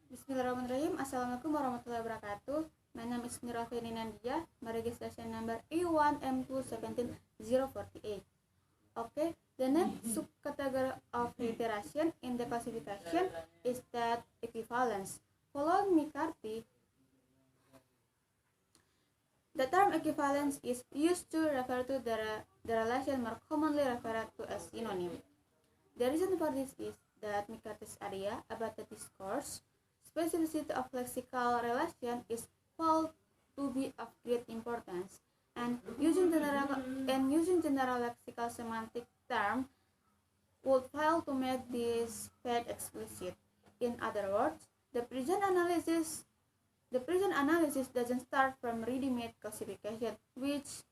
Bismillahirrahmanirrahim. Assalamualaikum warahmatullahi wabarakatuh. My name is Afiani Nandia. My registration number A1M217048. Okay, the next subcategory of reiteration in the classification is that equivalence. Following McCarthy, the term equivalence is used to refer to the relation more commonly referred to as synonym. The reason for this is that McCarthy's idea about the discourse specificity of lexical relation is felt to be of great importance, and using general lexical semantic term would fail to make this fact explicit. In other words, the present analysis doesn't start from ready-made classification, which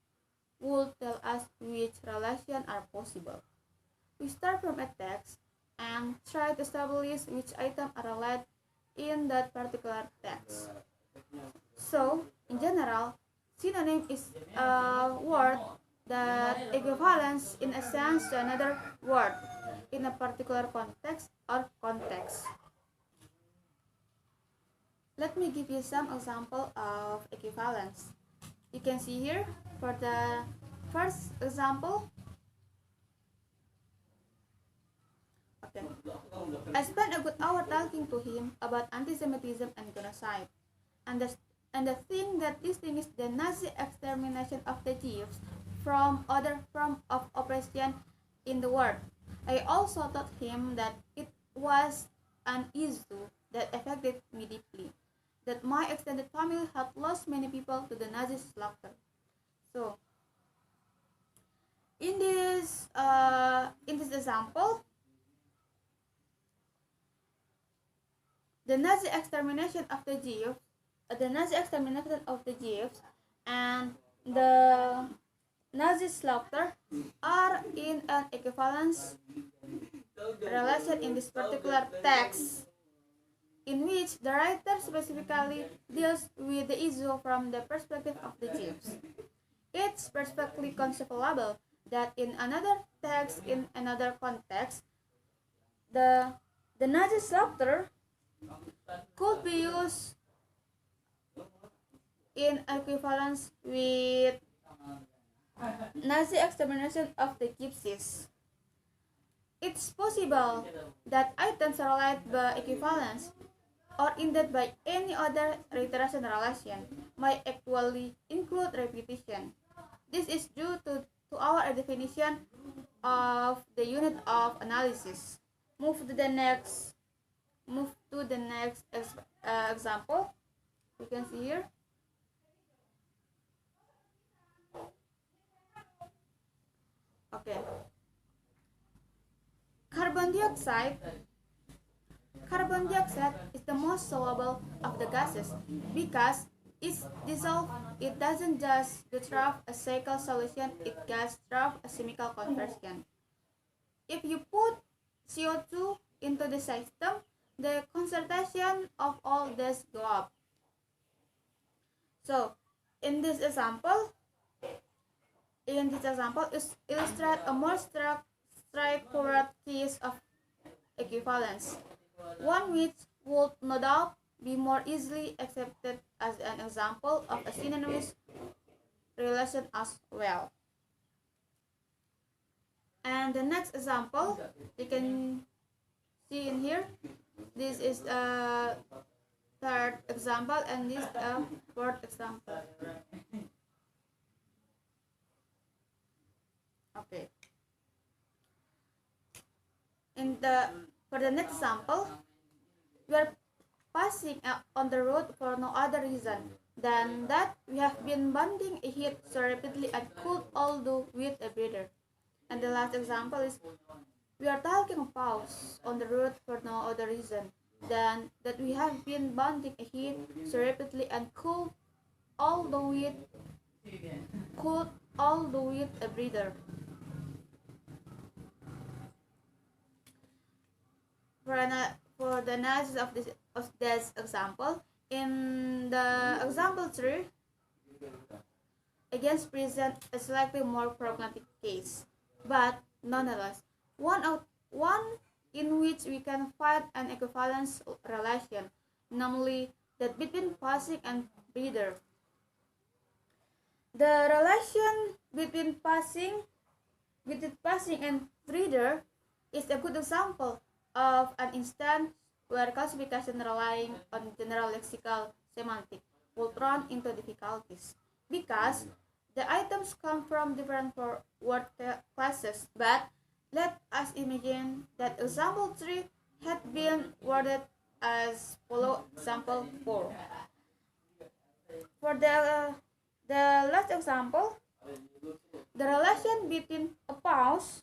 would tell us which relations are possible. We start from a text and try to establish which items are related in that particular text. So, in general, synonym is a word that equivalents in a sense to another word in a particular context or context. Let me give you some example of equivalence. You can see here for the first example. Okay. I spent a good hour talking to him about anti-Semitism and genocide, and the thing that distinguished the Nazi extermination of the Jews from other forms of oppression in the world. I also told him that it was an issue that affected me deeply, that my extended family had lost many people to the Nazi slaughter. So, in this example, the Nazi extermination of the Jews and the Nazi slaughter are in an equivalence relation in this particular text, in which the writer specifically deals with the issue from the perspective of the Jews. It's perfectly conceivable that in another text, in another context, the Nazi slaughter could be used in equivalence with Nazi extermination of the gypsies. It's possible that items related by equivalence or indeed by any other reiteration relation might actually include repetition. This is due to our definition of the unit of analysis. Move to the next example. You can see here. Okay. Carbon dioxide is the most soluble of the gases because it's dissolved. It doesn't just go through a cycle solution, it goes through a chemical conversion. If you put CO2 into the system, the concentration of all this go up. So, in this example, illustrate a more straightforward case of equivalence, one which would no doubt be more easily accepted as an example of a synonymous relation as well. And the next example, you can see in here, this is a third example and this a fourth example. Okay. For the next example, we are passing on the road for no other reason than that we have been bonding a heat so rapidly and could all do with a breather. And the last example is we are taking a pause on the road for no other reason than that we have been bonding a heat so rapidly and could all do with a breather. For the analysis of this example, in the example 3, against present a slightly more pragmatic case, but nonetheless one in which we can find an equivalence relation namely that between passing and breeder. The relation between passing and breeder is a good example of an instance where classification relying on general lexical semantic will run into difficulties because the items come from different word classes. But let us imagine that example 3 had been worded as follow example 4. For the last example, the relation between a pause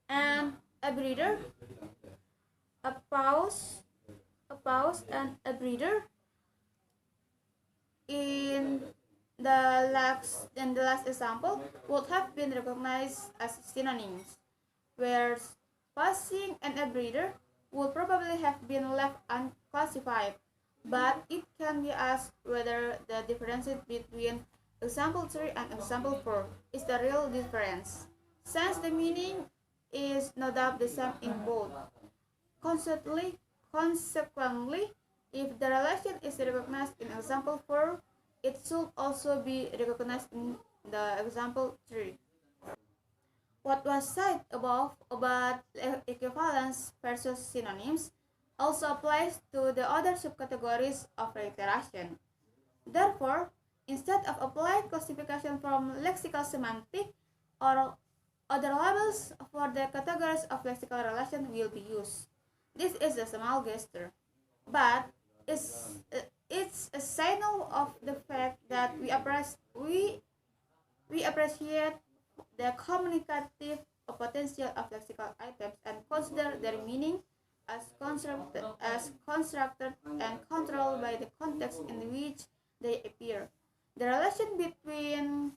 and a breeder, a pause, and a breeder in the last example would have been recognized as synonyms, where passing and a breeder would probably have been left unclassified. But it can be asked whether the difference between example 3 and example 4 is the real difference, since the meaning is no doubt the same in both. Consequently, if the relation is recognized in example 4, it should also be recognized in the example 3. What was said above about equivalence versus synonyms also applies to the other subcategories of reiteration. Therefore, instead of applying classification from lexical semantic or other labels for the categories of lexical relation will be used. This is a small gesture, but it's a signal of the fact that we appreciate the communicative potential of lexical items and consider their meaning as constructed and controlled by the context in which they appear. The relation between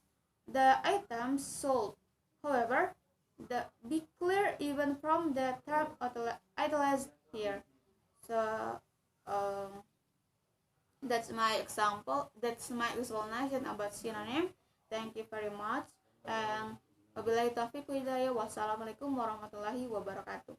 the items sold, however, be clear even from the term utilized here. So um, that's my example. That's my explanation about synonym. Thank you very much. And wabillahi taufiq wa hidayah. Wassalamualaikum warahmatullahi wabarakatuh.